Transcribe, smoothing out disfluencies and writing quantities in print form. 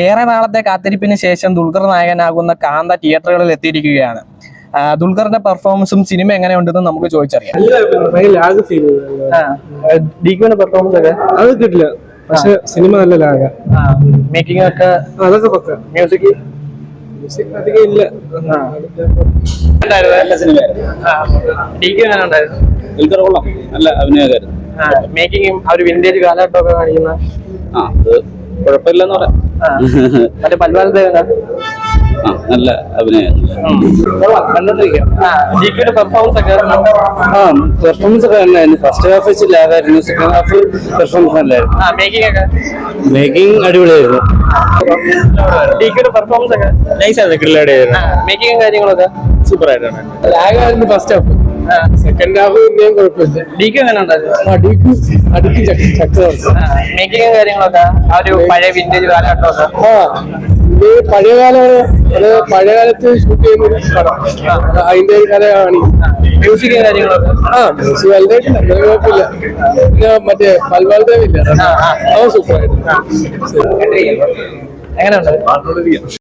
ഏറെ നാളത്തെ കാത്തിരിപ്പിന് ശേഷം ദുൽഖർ നായകനാകുന്ന കാന്ത തിയേറ്ററുകളിൽ എത്തിയിരിക്കുകയാണ്. ദുൽഖറിന്റെ പെർഫോമൻസും സിനിമ എങ്ങനെയുണ്ടെന്ന് നമുക്ക് ചോദിച്ചറിയാം. ഡിക്യുവിന്റെ പെർഫോമൻസ് ഒക്കെ അത് കിട്ടില്ല, പക്ഷെ സിനിമ നല്ല ലാഗ. മേക്കിംഗ് ഒക്കെ അതൊക്കെ പക്ക. മ്യൂസിക് അധികം ഇല്ല. നല്ല അഭിനയകാരൻ. മേക്കിങ്ങും ആ ഒരു വിന്റേജ് കാലഘട്ടമൊക്കെ കാണിക്കുന്ന അത് കുഴപ്പമില്ലെന്ന് പറയാം. മറ്റേ പൽവാൽദേവന നല്ല അഭിനയം. പെർഫോമൻസ് ഒക്കെ പെർഫോമൻസ് ഒക്കെ നല്ലായിരുന്നു. ഫസ്റ്റ് ഹാഫ് വെച്ച് ലാഗായിരുന്നു, സെക്കൻഡ് ഹാഫ് പെർഫോമൻസ് നല്ലായിരുന്നു. മേക്കിംഗ് ഒക്കെ മേക്കിംഗ് അടിപൊളിയായിരുന്നു. പെർഫോമൻസ് ഒക്കെ നൈസായിരുന്നു, കിടിലടിയായിരുന്നു. മേക്കിങ്ങും കാര്യങ്ങളൊക്കെ സൂപ്പർ ആയിട്ടാണ്. ലാഗായിരുന്നു ഫസ്റ്റ് ഹാഫ്, സെക്കൻഡ് ഹാഫ് പിന്നെയും കുഴപ്പമില്ല. ഡിക്യു എങ്ങനെ ഉണ്ടായിരുന്നു? മേക്കിങ്ങും കാര്യങ്ങളൊക്കെ ആ ഒരു പഴയ വിന്റേജ് കാലഘട്ടമൊക്കെ പഴയകാലമാണ്. അത് പഴയകാലത്ത് ഷൂട്ട് ചെയ്യുന്ന ഒരു പടം, അതിന്റെ ഒരു കഥ കാണിക്കും. മ്യൂസിക്കും കാര്യങ്ങളൊക്കെ മ്യൂസിക് വലുതായിട്ടില്ല, കുഴപ്പമില്ല. പിന്നെ മറ്റേ പൽവാൽദേവില്ല, അത് സൂപ്പർ ആയിട്ട്. എങ്ങനെയുണ്ട്?